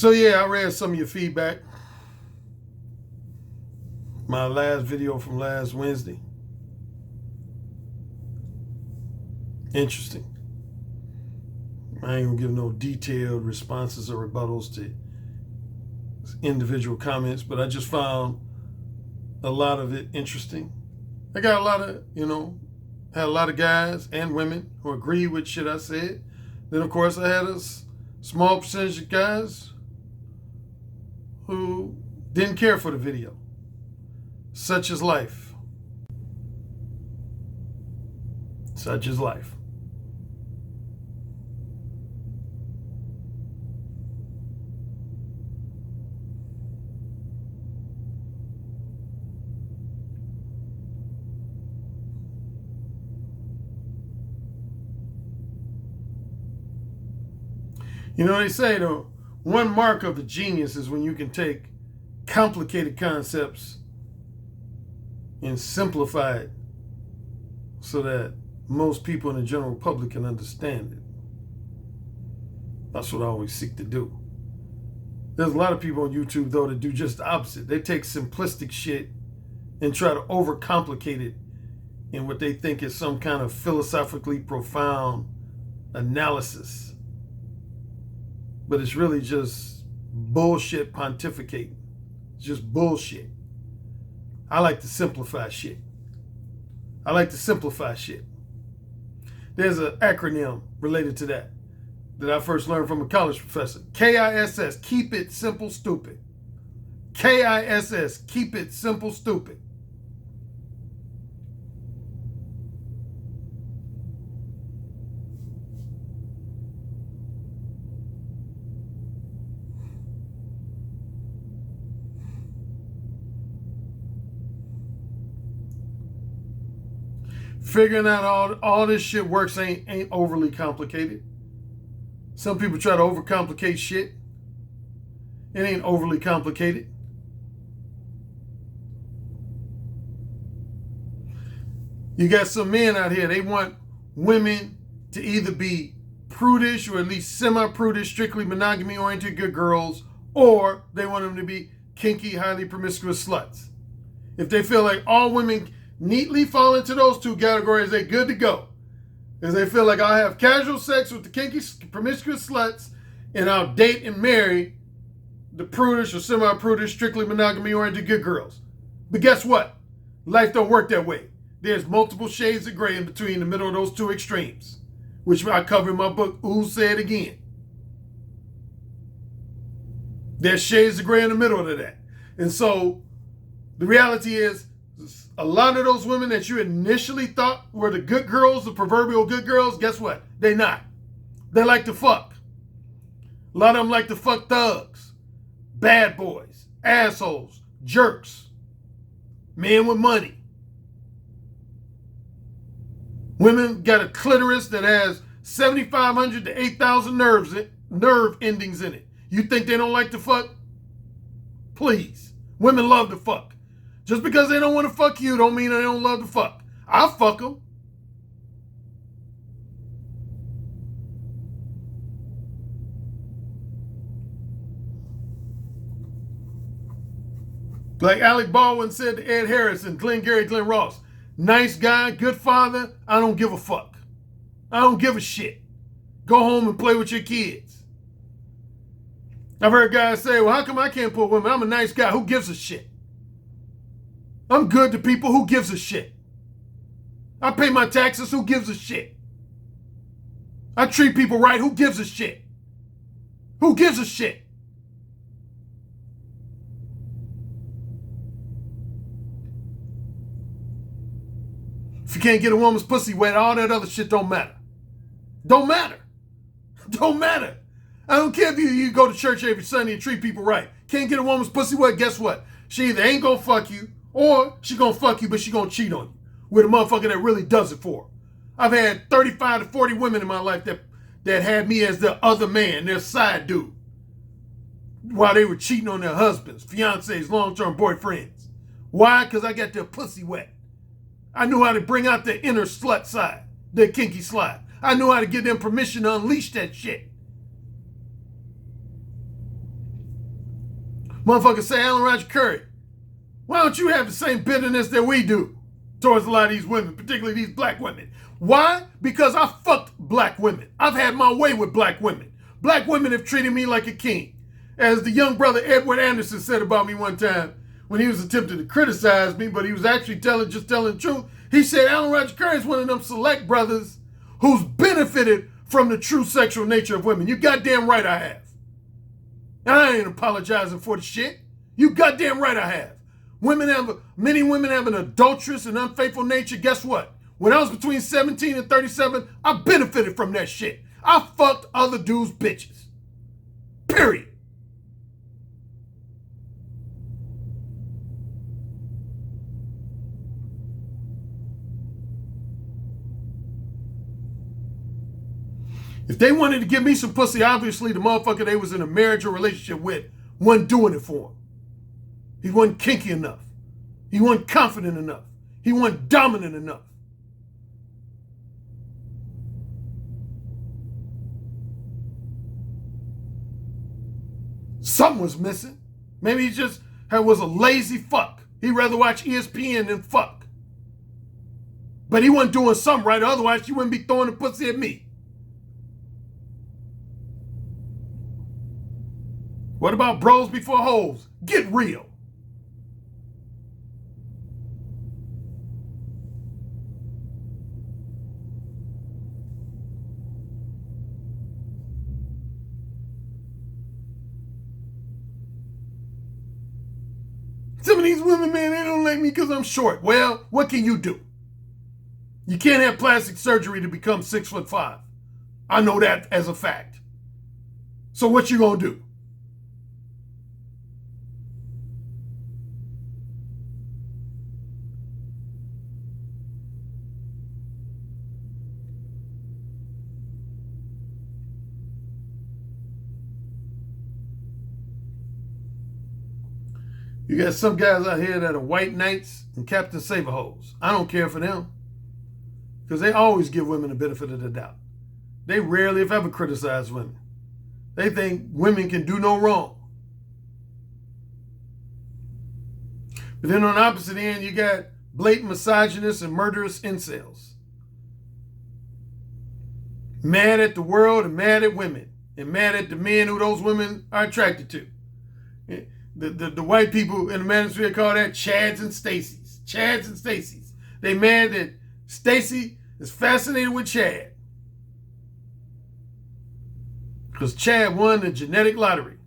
So yeah, I read some of your feedback. My last video from last Wednesday. Interesting. I ain't gonna give no detailed responses or rebuttals to individual comments, but I just found a lot of it interesting. I got a lot of, had a lot of guys and women who agree with shit I said. Then, of course, I had a small percentage of guys who didn't care for the video. Such is life. Such is life. They say the one mark of a genius is when you can take complicated concepts and simplify it so that most people in the general public can understand it. That's what I always seek to do. There's a lot of people on YouTube, though, that do just the opposite. They take simplistic shit and try to overcomplicate it in what they think is some kind of philosophically profound analysis. But it's really just bullshit pontificating. It's just bullshit. I like to simplify shit. There's an acronym related to that I first learned from a college professor. KISS, keep it simple, stupid. KISS, keep it simple, stupid. Figuring out all this shit works ain't overly complicated. Some people try to overcomplicate shit. It ain't overly complicated. You got some men out here, they want women to either be prudish or at least semi-prudish, strictly monogamy-oriented good girls, or they want them to be kinky, highly promiscuous sluts. If they feel like all women neatly fall into those two categories, they're good to go. Because they feel like I'll have casual sex with the kinky, promiscuous sluts, and I'll date and marry the prudish or semi-prudish, strictly monogamy-oriented good girls. But guess what? Life don't work that way. There's multiple shades of gray in between the middle of those two extremes, which I cover in my book, Ooh, Say It Again. There's shades of gray in the middle of that. And so the reality is, a lot of those women that you initially thought were the good girls, the proverbial good girls, guess what? They not. They like to fuck. A lot of them like to fuck thugs, bad boys, assholes, jerks, men with money. Women got a clitoris that has 7,500 to 8,000 nerve endings in it. You think they don't like to fuck? Please. Women love to fuck. Just because they don't want to fuck you don't mean they don't love to fuck. I'll fuck them. Like Alec Baldwin said to Ed Harris and Glenn Ross, nice guy, good father, I don't give a fuck. I don't give a shit. Go home and play with your kids. I've heard guys say, well, how come I can't put women? I'm a nice guy. Who gives a shit? I'm good to people. Who gives a shit? I pay my taxes. Who gives a shit? I treat people right. Who gives a shit? Who gives a shit? If you can't get a woman's pussy wet, all that other shit don't matter. Don't matter. Don't matter. I don't care if you go to church every Sunday and treat people right. Can't get a woman's pussy wet, guess what? She either ain't gonna fuck you, or she gonna fuck you, but she gonna cheat on you with a motherfucker that really does it for her. I've had 35 to 40 women in my life that had me as the other man, their side dude, while they were cheating on their husbands, fiancés, long-term boyfriends. Why? Because I got their pussy wet. I knew how to bring out their inner slut side, their kinky slide. I knew how to give them permission to unleash that shit. Motherfuckers say, Alan Roger Currie, why don't you have the same bitterness that we do towards a lot of these women, particularly these black women? Why? Because I fucked black women. I've had my way with black women. Black women have treated me like a king. As the young brother Edward Anderson said about me one time when he was attempting to criticize me, but he was actually telling the truth. He said, Alan Roger Currie is one of them select brothers who's benefited from the true sexual nature of women. You goddamn right I have. And I ain't apologizing for the shit. You goddamn right I have. Many women have an adulterous and unfaithful nature. Guess what? When I was between 17 and 37, I benefited from that shit. I fucked other dudes' bitches. Period. If they wanted to give me some pussy, obviously the motherfucker they was in a marriage or relationship with wasn't doing it for him. He wasn't kinky enough. He wasn't confident enough. He wasn't dominant enough. Something was missing. Maybe he just was a lazy fuck. He'd rather watch ESPN than fuck. But he wasn't doing something right, otherwise you wouldn't be throwing the pussy at me. What about bros before hoes? Get real. Some of these women, man, they don't like me because I'm short. Well, what can you do? You can't have plastic surgery to become 6'5". I know that as a fact. So what you gonna do? You got some guys out here that are white knights and Captain Saberhoes. I don't care for them. Because they always give women the benefit of the doubt. They rarely, if ever, criticize women. They think women can do no wrong. But then on the opposite end, you got blatant misogynists and murderous incels. Mad at the world and mad at women. And mad at the men who those women are attracted to. The white people in the manosphere call that Chads and Stacys. Chads and Stacys. They mad that Stacy is fascinated with Chad. Because Chad won the genetic lottery.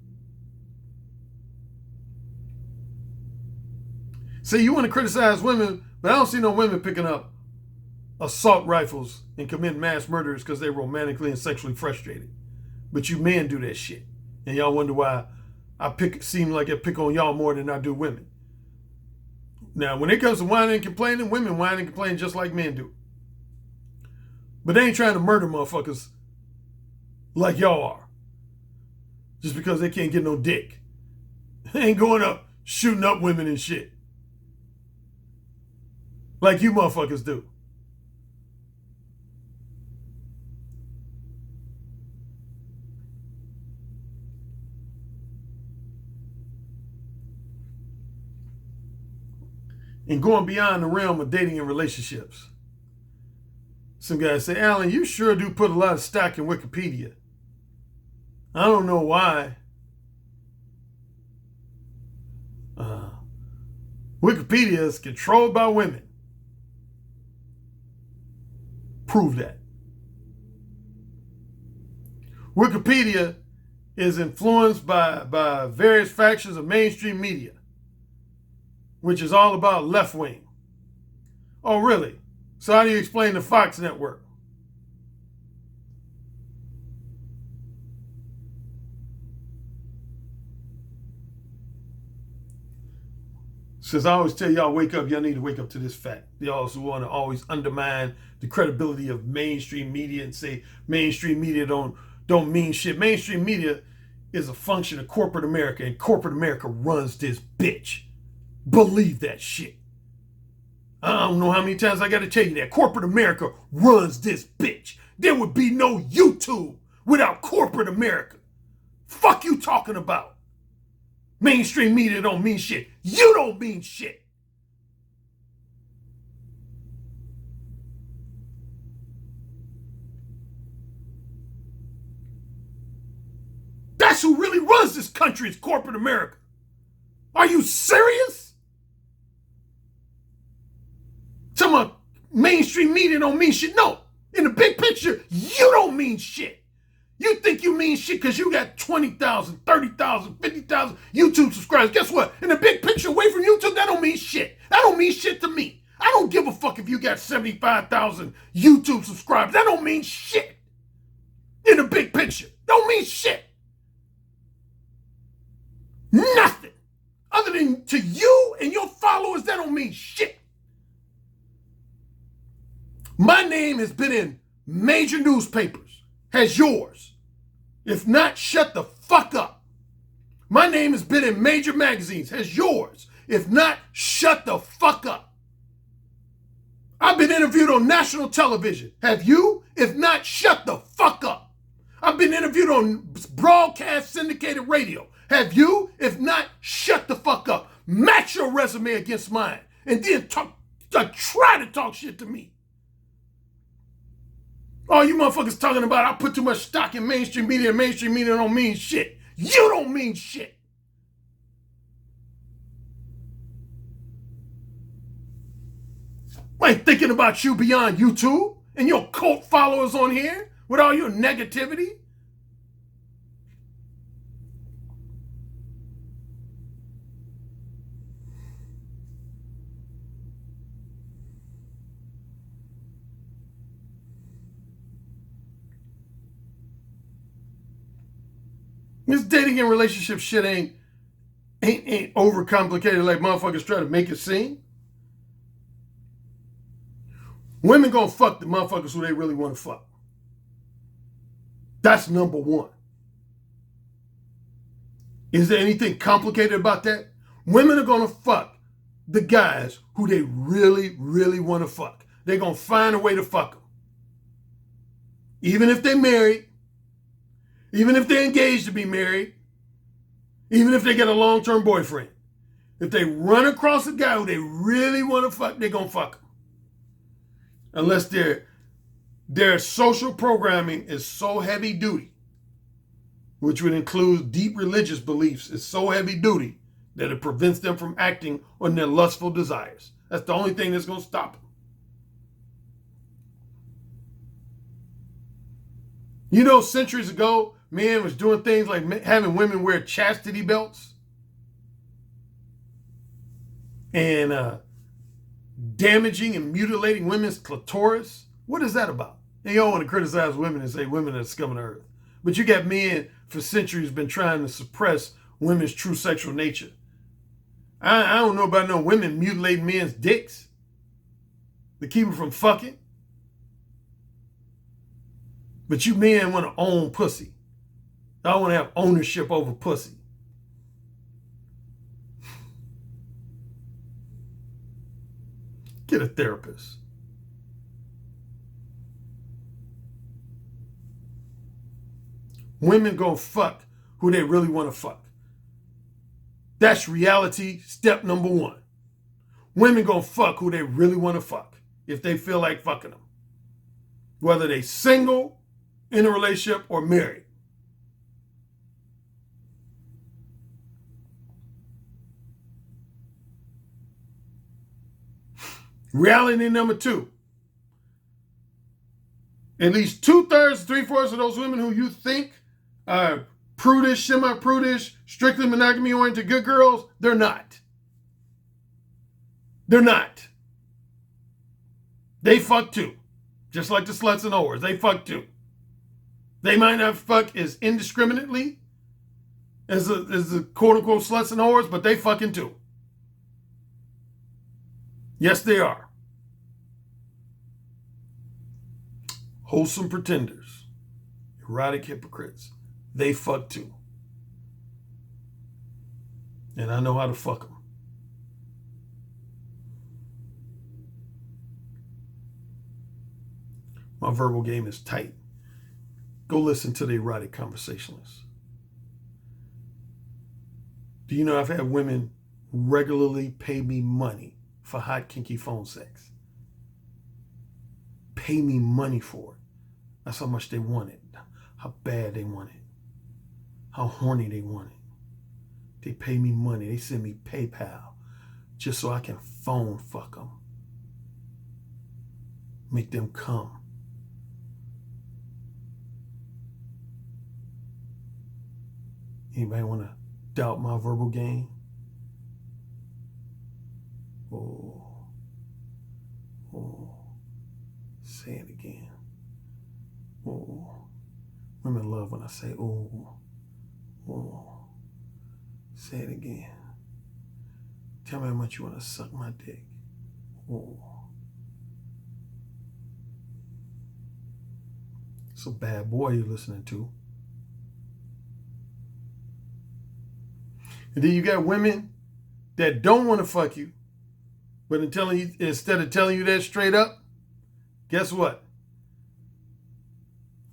See, you want to criticize women, but I don't see no women picking up assault rifles and committing mass murders because they're romantically and sexually frustrated. But you men do that shit. And y'all wonder why seem like I pick on y'all more than I do women. Now, when it comes to whining and complaining, women whine and complain just like men do. But they ain't trying to murder motherfuckers like y'all are. Just because they can't get no dick. They ain't going up shooting up women and shit. Like you motherfuckers do. And going beyond the realm of dating and relationships. Some guys say, Alan, you sure do put a lot of stock in Wikipedia. I don't know why. Wikipedia is controlled by women. Prove that. Wikipedia is influenced by various factions of mainstream media, which is all about left wing. Oh, really? So how do you explain the Fox network? Since I always tell y'all, wake up, y'all need to wake up to this fact. Y'all also want to always undermine the credibility of mainstream media and say mainstream media don't mean shit. Mainstream media is a function of corporate America, and corporate America runs this bitch. Believe that shit. I don't know how many times I got to tell you that. Corporate America runs this bitch. There would be no YouTube without corporate America. Fuck you talking about? Mainstream media don't mean shit. You don't mean shit. That's who really runs this country, is corporate America. Are you serious? Some of mainstream media don't mean shit. No, in the big picture, you don't mean shit. You think you mean shit because you got 20,000, 30,000, 50,000 YouTube subscribers. Guess what? In the big picture, away from YouTube, that don't mean shit. That don't mean shit to me. I don't give a fuck if you got 75,000 YouTube subscribers. That don't mean shit. In the big picture, don't mean shit. Nothing. Other than to you and your followers, that don't mean shit. My name has been in major newspapers. Has yours? If not, shut the fuck up. My name has been in major magazines. Has yours? If not, shut the fuck up. I've been interviewed on national television. Have you? If not, shut the fuck up. I've been interviewed on broadcast syndicated radio. Have you? If not, shut the fuck up. Match your resume against mine. And then try to talk shit to me. Oh, you motherfuckers talking about I put too much stock in mainstream media and mainstream media don't mean shit. You don't mean shit. I ain't thinking about you beyond YouTube and your cult followers on here with all your negativity. This dating and relationship shit ain't overcomplicated like motherfuckers try to make it seem. Women gonna fuck the motherfuckers who they really want to fuck. That's number one. Is there anything complicated about that? Women are gonna fuck the guys who they really, really want to fuck. They're gonna find a way to fuck them. Even if they're married, even if they're engaged to be married, even if they get a long-term boyfriend. If they run across a guy who they really want to fuck, they're gonna fuck him. Unless their social programming is so heavy duty, which would include deep religious beliefs, is so heavy duty that it prevents them from acting on their lustful desires. That's the only thing that's going to stop them. You know, centuries ago, men was doing things like having women wear chastity belts and damaging and mutilating women's clitoris. What is that about? And y'all want to criticize women and say women are the scum of the earth. But you got men for centuries been trying to suppress women's true sexual nature. I don't know about no women mutilating men's dicks to keep them from fucking. But you men want to own pussy. I want to have ownership over pussy. Get a therapist. Women gonna fuck who they really want to fuck. That's reality step number one. Women gonna fuck who they really want to fuck if they feel like fucking them. Whether they single, in a relationship, or married. Reality number two. At least 2/3, 3/4 of those women who you think are prudish, semi-prudish, strictly monogamy-oriented good girls, they're not. They're not. They fuck too. Just like the sluts and whores, they fuck too. They might not fuck as indiscriminately as the quote-unquote sluts and whores, but they fucking too. Yes, they are. Wholesome pretenders, erotic hypocrites, they fuck too. And I know how to fuck them. My verbal game is tight. Go listen to the erotic conversationalists. Do you know I've had women regularly pay me money for hot, kinky phone sex? Pay me money for it. That's how much they want it, how bad they want it, how horny they want it. They pay me money. They send me PayPal just so I can phone fuck them. Make them come. Anybody want to doubt my verbal game? Oh. Say it again. Oh. Women love when I say oh. Say it again. Tell me how much you want to suck my dick. Oh. It's a bad boy you're listening to. And then you got women that don't want to fuck you, but instead of telling you that straight up, guess what?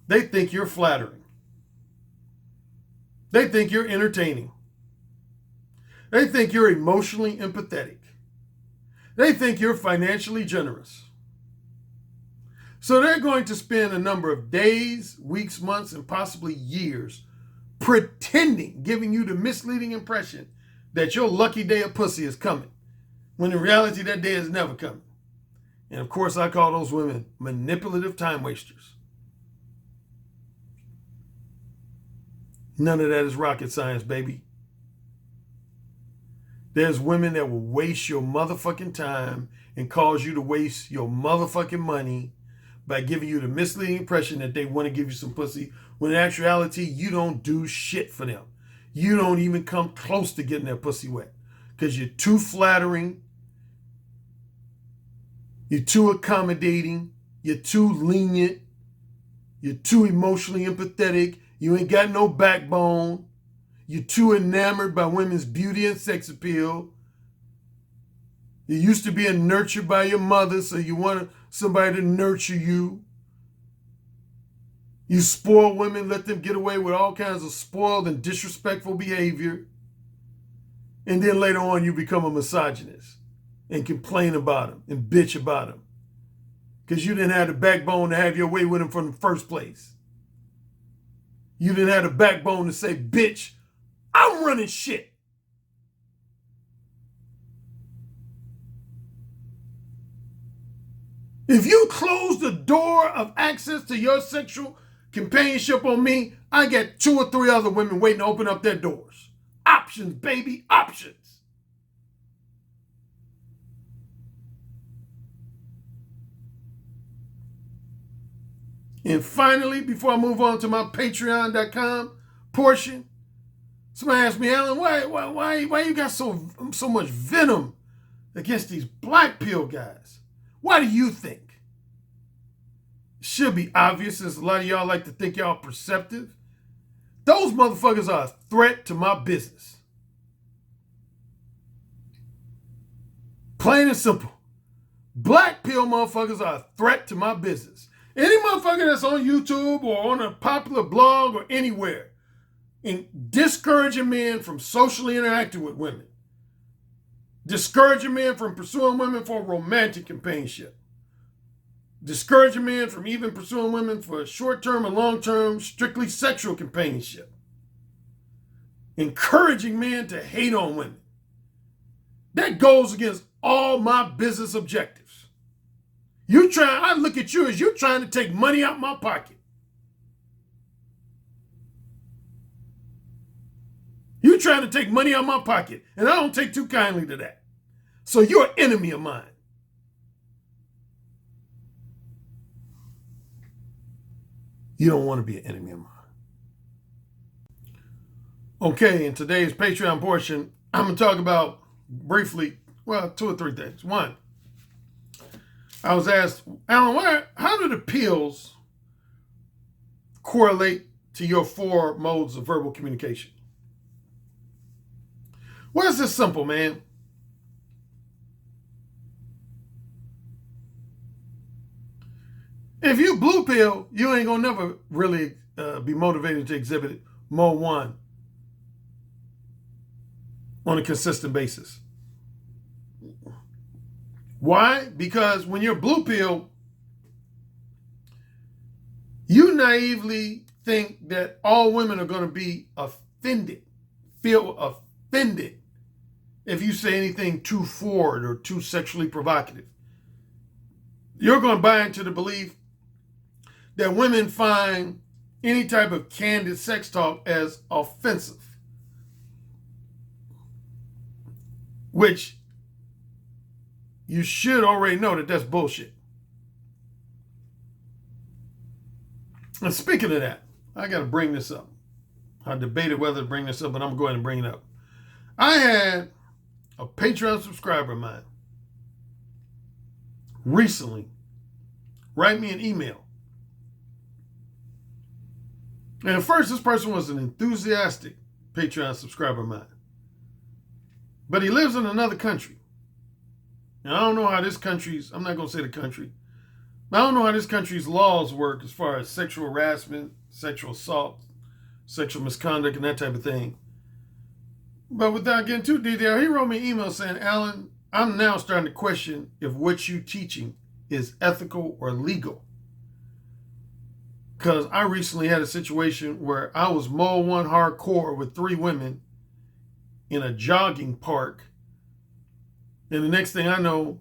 They think you're flattering. They think you're entertaining. They think you're emotionally empathetic. They think you're financially generous. So they're going to spend a number of days, weeks, months, and possibly years pretending, giving you the misleading impression that your lucky day of pussy is coming, when in reality that day is never coming. And of course, I call those women manipulative time wasters. None of that is rocket science, baby. There's women that will waste your motherfucking time and cause you to waste your motherfucking money by giving you the misleading impression that they want to give you some pussy, when in actuality, you don't do shit for them. You don't even come close to getting their pussy wet because you're too flattering, you're too accommodating, you're too lenient, you're too emotionally empathetic, you ain't got no backbone, you're too enamored by women's beauty and sex appeal. You used to being nurtured by your mother, so you want somebody to nurture you. You spoil women, let them get away with all kinds of spoiled and disrespectful behavior. And then later on, you become a misogynist and complain about them and bitch about them because you didn't have the backbone to have your way with them from the first place. You didn't have the backbone to say, bitch, I'm running shit. If you close the door of access to your sexual companionship on me, I got 2 or 3 other women waiting to open up their doors. Options, baby, options. And finally, before I move on to my patreon.com portion, somebody asked me, Alan, why you got so much venom against these black pill guys? Why do you think? It should be obvious, since a lot of y'all like to think y'all perceptive. Those motherfuckers are a threat to my business. Plain and simple. Black pill motherfuckers are a threat to my business. Any motherfucker that's on YouTube or on a popular blog or anywhere and discouraging men from socially interacting with women, discouraging men from pursuing women for romantic companionship, discouraging men from even pursuing women for short-term and long-term, strictly sexual companionship, encouraging men to hate on women. That goes against all my business objectives. I look at you as you're trying to take money out my pocket. You're trying to take money out my pocket, and I don't take too kindly to that. So you're an enemy of mine. You don't want to be an enemy of mine. Okay, in today's Patreon portion, I'm going to talk about briefly, 2 or 3 things. One, I was asked, Alan, how do the pills correlate to your 4 modes of verbal communication? Well, it's just simple, man. If you blue pill, you ain't gonna never really be motivated to exhibit mode 1. on a consistent basis. Why? Because when you're blue pill, you naively think that all women are going to be feel offended if you say anything too forward or too sexually provocative. You're going to buy into the belief that women find any type of candid sex talk as offensive, which you should already know that that's bullshit. And speaking of that, I got to bring this up. I debated whether to bring this up, but I'm going to go ahead and bring it up. I had a Patreon subscriber of mine recently write me an email. And at first, this person was an enthusiastic Patreon subscriber of mine. But he lives in another country. And I don't know how this country's, I'm not going to say the country, but I don't know how this country's laws work as far as sexual harassment, sexual assault, sexual misconduct, and that type of thing. But without getting too detailed, he wrote me an email saying, Alan, I'm now starting to question if what you're teaching is ethical or legal. Because I recently had a situation where I was Mole 1 hardcore with 3 women in a jogging park. And the next thing I know,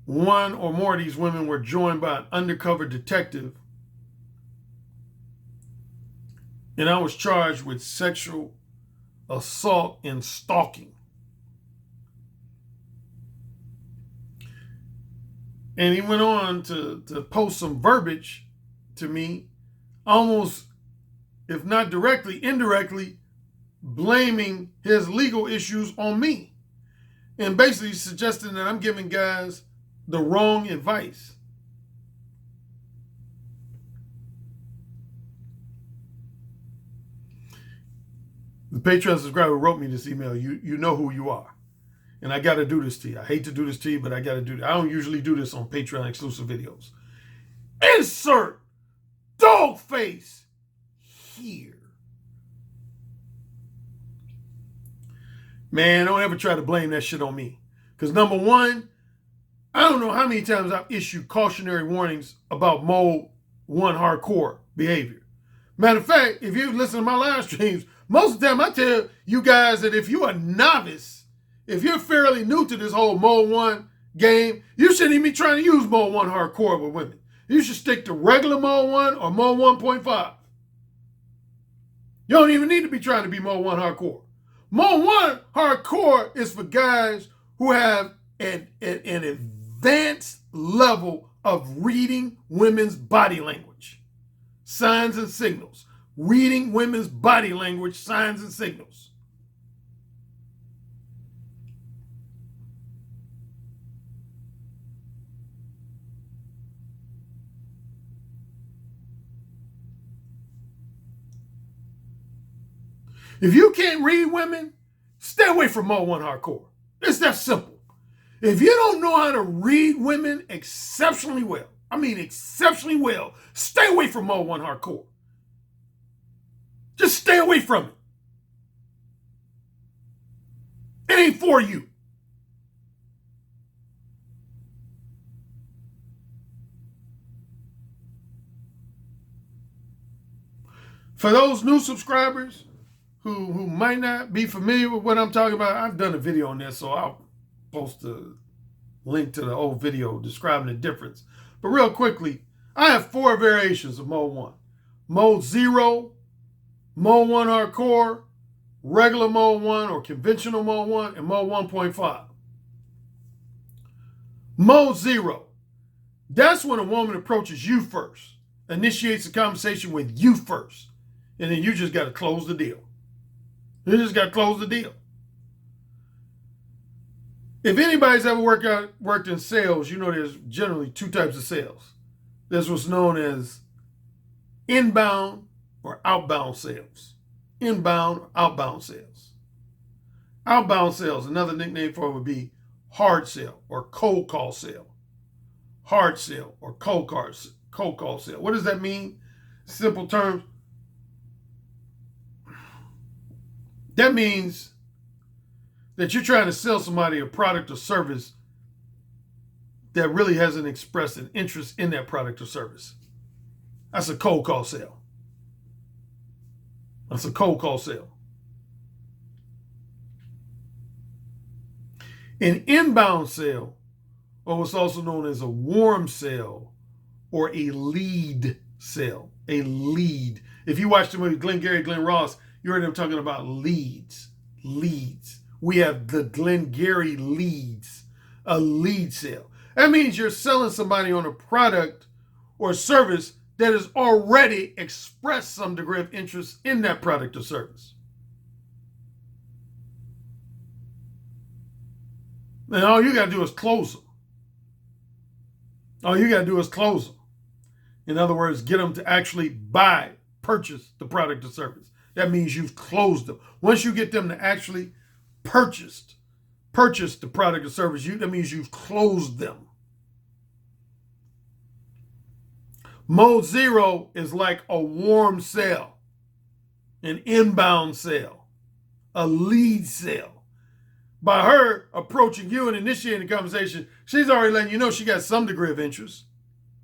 one or more of these women were joined by an undercover detective. And I was charged with sexual assault and stalking. And he went on to post some verbiage to me, almost, if not directly, indirectly, blaming his legal issues on me. And basically suggesting that I'm giving guys the wrong advice. The Patreon subscriber wrote me this email. You know who you are. And I got to do this to you. I hate to do this to you, but I got to do it. I don't usually do this on Patreon exclusive videos. Insert dog face here. Man, don't ever try to blame that shit on me. Because number one, I don't know how many times I've issued cautionary warnings about Mode 1 hardcore behavior. Matter of fact, if you listen to my live streams, most of the time I tell you guys that if you're a novice, if you're fairly new to this whole Mode 1 game, you shouldn't even be trying to use Mode 1 hardcore with women. You should stick to regular Mode 1 or Mode 1.5. You don't even need to be trying to be Mode 1 hardcore. Mode 1 hardcore is for guys who have an advanced level of reading women's body language, signs and signals. Reading women's body language, signs and signals. If you can't read women, stay away from Mode 1 hardcore. It's that simple. If you don't know how to read women exceptionally well, I mean exceptionally well, stay away from Mode 1 hardcore. Just stay away from it. It ain't for you. For those new subscribers who might not be familiar with what I'm talking about, I've done a video on this, so I'll post a link to the old video describing the difference. But real quickly, I have 4 variations of Mode 1. Mode 0, Mode 1 hardcore, regular Mode 1 or conventional Mode 1, and Mode 1.5. Mode 0, that's when a woman approaches you first, initiates a conversation with you first, and then you just got to close the deal. You just got to close the deal. If anybody's ever worked in sales, you know there's generally 2 types of sales. There's what's known as inbound or outbound sales. Inbound or outbound sales. Outbound sales, another nickname for it would be hard sale or cold call sale. Hard sale or cold call sale. What does that mean? Simple terms. That means that you're trying to sell somebody a product or service that really hasn't expressed an interest in that product or service. That's a cold call sale. That's a cold call sale. An inbound sale, or what's also known as a warm sale or a lead sale. A lead. If you watch the movie Glengarry Glen Ross, you heard them talking about leads. Leads. We have the Glengarry leads. A lead sale. That means you're selling somebody on a product or service that has already expressed some degree of interest in that product or service. And all you got to do is close them. All you got to do is close them. In other words, get them to actually purchase the product or service. That means you've closed them. Once you get them to actually purchase the product or service, that means you've closed them. Mode 0 is like a warm sale, an inbound sale, a lead sale. By her approaching you and initiating the conversation, she's already letting you know she got some degree of interest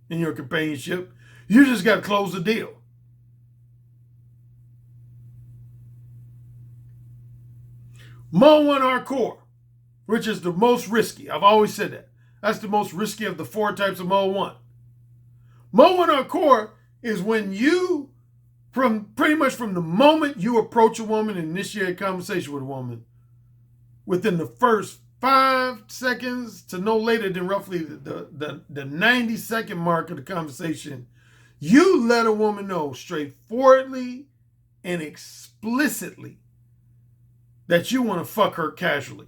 in your companionship. You just got to close the deal. Mode 1 hardcore, which is the most risky. I've always said that. That's the most risky of the 4 types of Mode 1. Mode 1 hardcore is when you, pretty much from the moment you approach a woman and initiate a conversation with a woman, within the first 5 seconds to no later than roughly the 90-second mark of the conversation, you let a woman know straightforwardly and explicitly that you want to fuck her casually,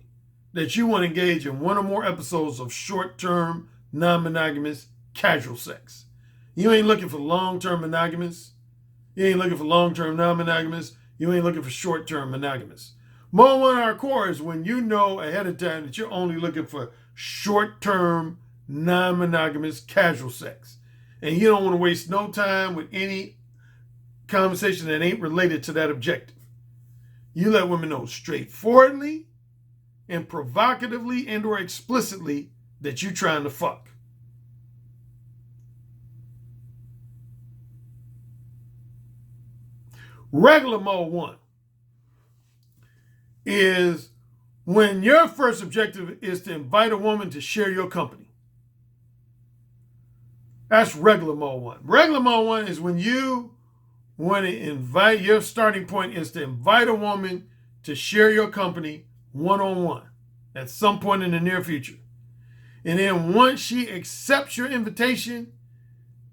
that you want to engage in 1 or more episodes of short-term, non-monogamous, casual sex. You ain't looking for long-term monogamous. You ain't looking for long-term non-monogamous. You ain't looking for short-term monogamous. Mode 1 hardcore is when you know ahead of time that you're only looking for short-term, non-monogamous, casual sex. And you don't want to waste no time with any conversation that ain't related to that objective. You let women know straightforwardly and provocatively and or explicitly that you're trying to fuck. Regular Mode 1 is when your first objective is to invite a woman to share your company. That's regular Mode 1. Regular Mode 1 is when you want to invite, your starting point is to invite a woman to share your company one-on-one at some point in the near future. And then once she accepts your invitation,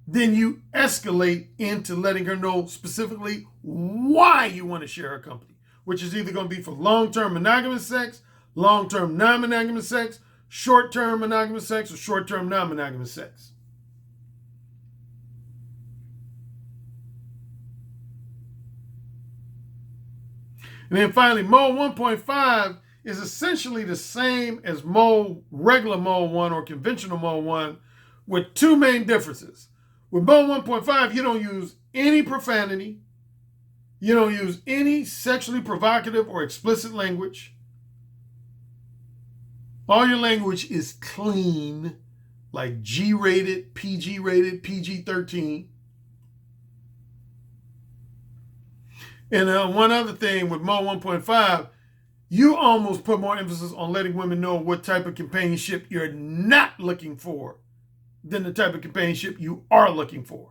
then you escalate into letting her know specifically why you want to share her company, which is either going to be for long-term monogamous sex, long-term non-monogamous sex, short-term monogamous sex, or short-term non-monogamous sex. And then finally, Mode 1.5 is essentially the same as regular Mode 1 or conventional Mode 1 with 2 main differences. With Mode 1.5, you don't use any profanity. You don't use any sexually provocative or explicit language. All your language is clean, like G-rated, PG-rated, PG-13. And one other thing with Mode 1.5, you almost put more emphasis on letting women know what type of companionship you're not looking for than the type of companionship you are looking for.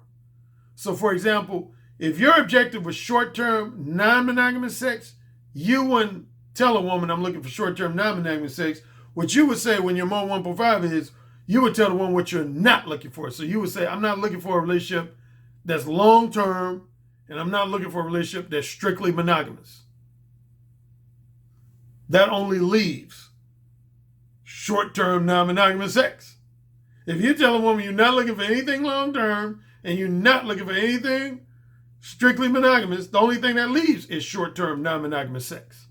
So, for example, if your objective was short-term, non-monogamous sex, you wouldn't tell a woman, I'm looking for short-term, non-monogamous sex. What you would say when your Mode 1.5 is, you would tell the woman what you're not looking for. So you would say, I'm not looking for a relationship that's long-term, and I'm not looking for a relationship that's strictly monogamous. That only leaves short-term, non-monogamous sex. If you tell a woman you're not looking for anything long-term and you're not looking for anything strictly monogamous, the only thing that leaves is short-term, non-monogamous sex.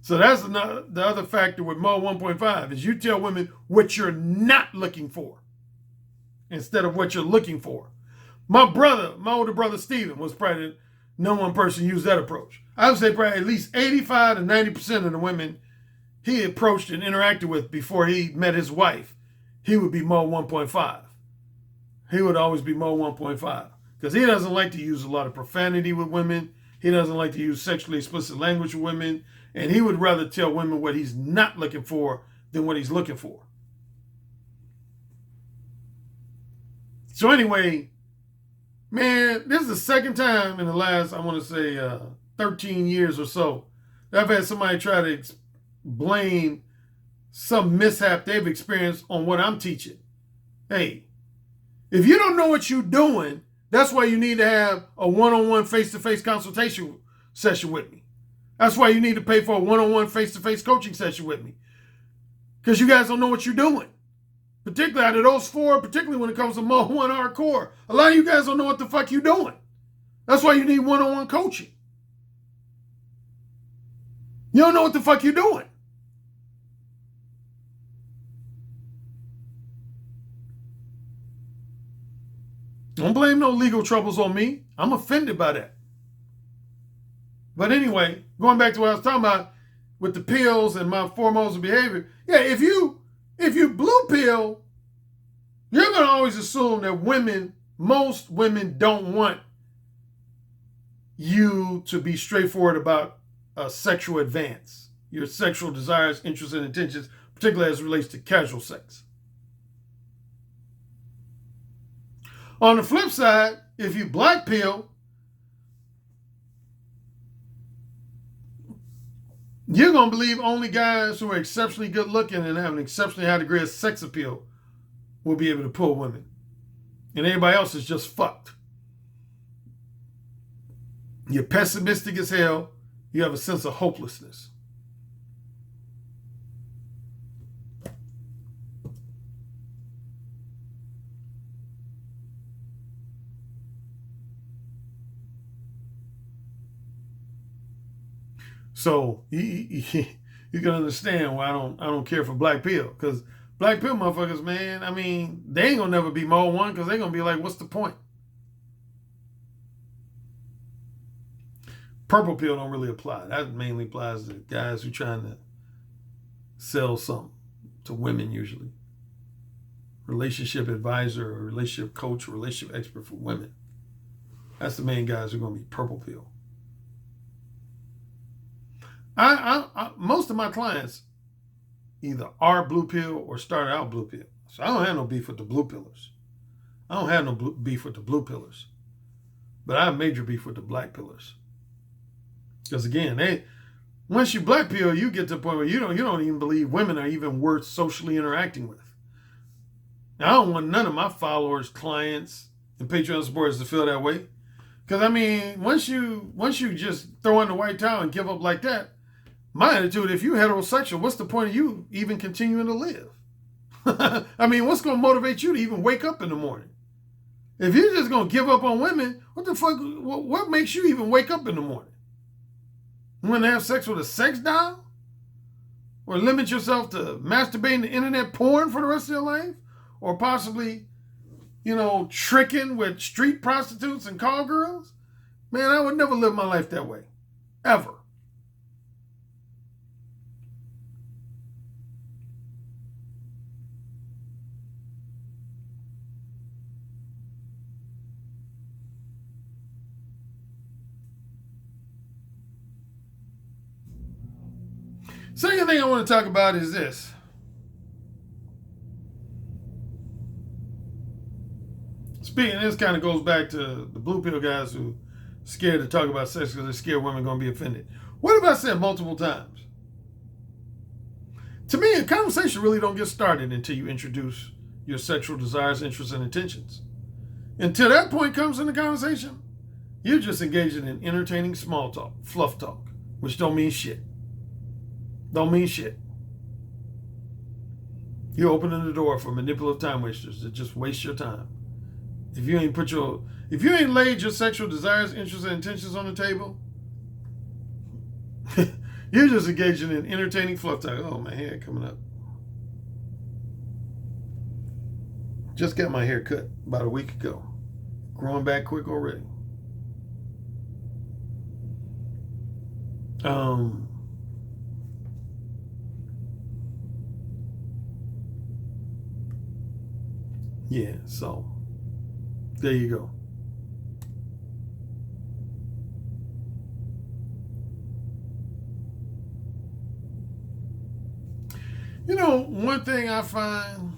So that's the other factor with Mode 1.5 is you tell women what you're not looking for instead of what you're looking for. My older brother Stephen was probably no one person used that approach. I would say probably at least 85 to 90% of the women he approached and interacted with before he met his wife, he would be Mo 1.5. He would always be Mo 1.5 because he doesn't like to use a lot of profanity with women. He doesn't like to use sexually explicit language with women. And he would rather tell women what he's not looking for than what he's looking for. So anyway, man, this is the second time in the last, I want to say, 13 years or so, that I've had somebody try to blame some mishap they've experienced on what I'm teaching. Hey, if you don't know what you're doing, that's why you need to have a one-on-one face-to-face consultation session with me. That's why you need to pay for a one-on-one face-to-face coaching session with me. Because you guys don't know what you're doing. Particularly out of those four, particularly when it comes to Mo 1 hardcore. A lot of you guys don't know what the fuck you're doing. That's why you need one-on-one coaching. You don't know what the fuck you're doing. Don't blame no legal troubles on me. I'm offended by that. But anyway, going back to what I was talking about with the pills and my 4 modes of behavior. Yeah, if you blue pill, you're going to always assume that most women don't want you to be straightforward about a sexual advance, your sexual desires, interests, and intentions, particularly as it relates to casual sex. On the flip side, if you black pill, you're going to believe only guys who are exceptionally good looking and have an exceptionally high degree of sex appeal will be able to pull women. And everybody else is just fucked. You're pessimistic as hell. You have a sense of hopelessness. So you can understand why I don't care for black pill, because black pill motherfuckers, man, I mean, they ain't gonna never be Mo 1 because they're gonna be like, what's the point? Purple pill don't really apply. That mainly applies to guys who trying to sell something to women usually. Relationship advisor or relationship coach or relationship expert for women. That's the main guys who are gonna be purple pill. Most of my clients either are blue pill or started out blue pill. So I don't have no beef with the blue pillars. I don't have no beef with the blue pillars. But I have major beef with the black pillars. Because again, once you black pill, you get to the point where you don't even believe women are even worth socially interacting with. Now, I don't want none of my followers, clients, and Patreon supporters to feel that way. Because I mean, once you just throw in the white towel and give up like that, my attitude, if you're heterosexual, what's the point of you even continuing to live? I mean, what's going to motivate you to even wake up in the morning? If you're just going to give up on women, what the fuck, what makes you even wake up in the morning? You want to have sex with a sex doll? Or limit yourself to masturbating to internet porn for the rest of your life? Or possibly, tricking with street prostitutes and call girls? Man, I would never live my life that way. Ever. Second thing I want to talk about is this. Speaking, this kind of goes back to the blue pill guys who scared to talk about sex because they're scared women are going to be offended. What have I said multiple times? To me, a conversation really don't get started until you introduce your sexual desires, interests, and intentions. Until that point comes in the conversation, you're just engaging in entertaining small talk, fluff talk, which don't mean shit. Don't mean shit. You're opening the door for manipulative time wasters that just waste your time. If you ain't laid your sexual desires, interests, and intentions on the table, you're just engaging in entertaining fluff talk. Oh, my hair coming up. Just got my hair cut about a week ago. Growing back quick already. Um, yeah, so there you go. You know, one thing I find,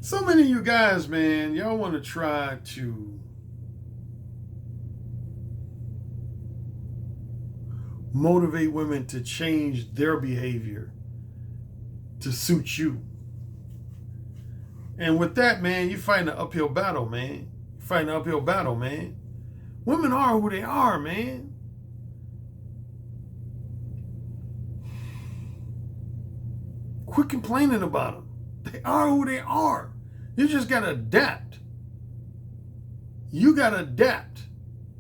so many of you guys, man, y'all want to try to motivate women to change their behavior to suit you. And with that, man, you're fighting an uphill battle, man. You're fighting an uphill battle, man. Women are who they are, man. Quit complaining about them. They are who they are. You just got to adapt. You got to adapt.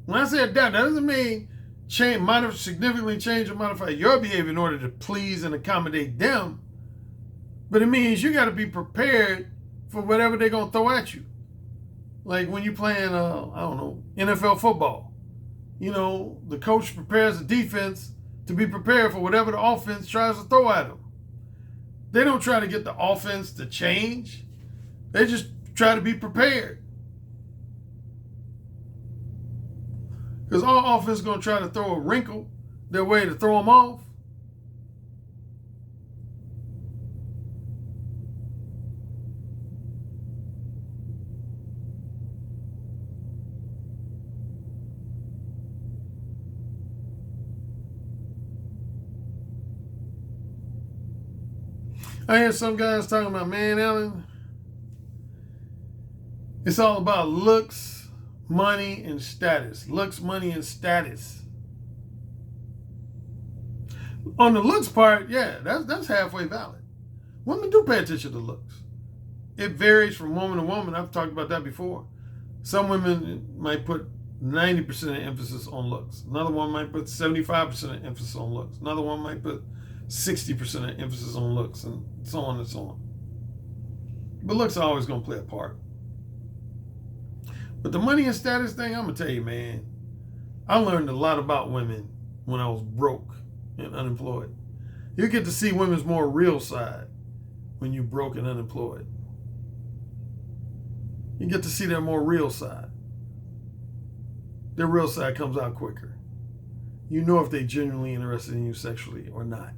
When I say adapt, that doesn't mean significantly change or modify your behavior in order to please and accommodate them. But it means you got to be prepared for whatever they're going to throw at you. Like when you're playing, I don't know, NFL football. You know, the coach prepares the defense to be prepared for whatever the offense tries to throw at them. They don't try to get the offense to change. They just try to be prepared. Because all offense is going to try to throw a wrinkle their way to throw them off. I hear some guys talking about, man, Ellen, it's all about looks, money, and status. Looks, money, and status. On the looks part, yeah, that's halfway valid. Women do pay attention to looks. It varies from woman to woman. I've talked about that before. Some women might put 90% of emphasis on looks. Another one might put 75% of emphasis on looks. Another one might put 60% of emphasis on looks, and so on and so on. But looks are always going to play a part. But the money and status thing, I'm going to tell you, man, I learned a lot about women when I was broke and unemployed. You get to see women's more real side when you're broke and unemployed. You get to see their more real side. Their real side comes out quicker. You know if they're genuinely interested in you sexually or not.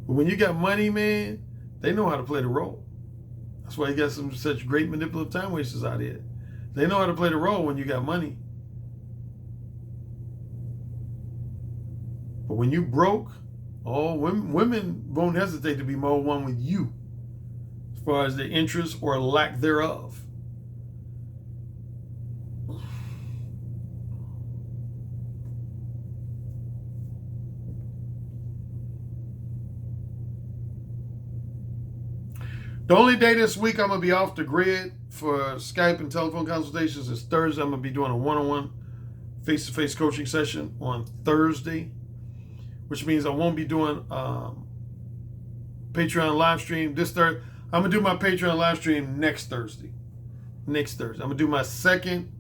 But when you got money, man, they know how to play the role. That's why you got some such great manipulative time wasters out here. They know how to play the role when you got money. But when you broke, women won't hesitate to be more one with you as far as their interest or lack thereof. The only day this week I'm going to be off the grid for Skype and telephone consultations is Thursday. I'm going to be doing a one-on-one face-to-face coaching session on Thursday, which means I won't be doing Patreon live stream this Thursday. I'm going to do my Patreon live stream next Thursday. Next Thursday. I'm going to do my second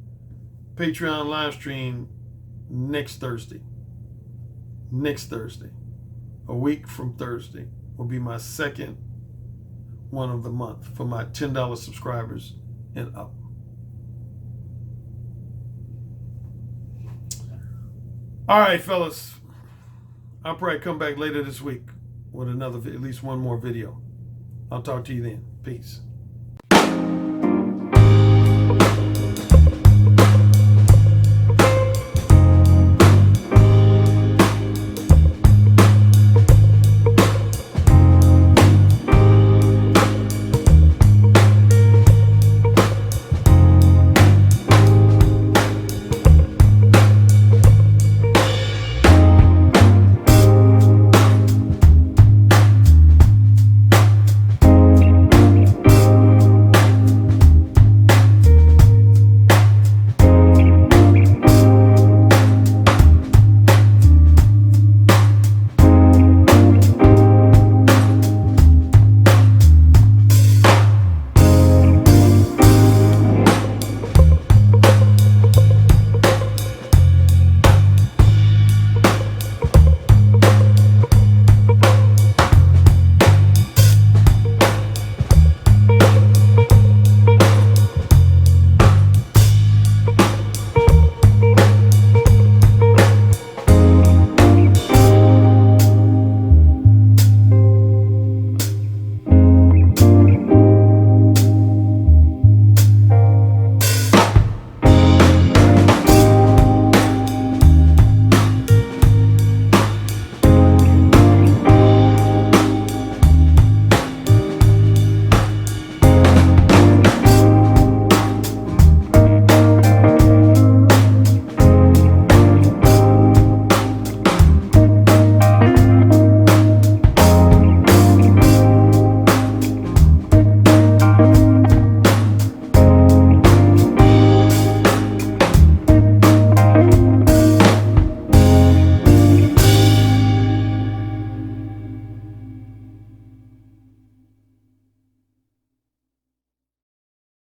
Patreon live stream next Thursday. Next Thursday. A week from Thursday will be my second one of the month for my $10 subscribers and up. All right, fellas. I'll probably come back later this week with another, at least one more video. I'll talk to you then. Peace.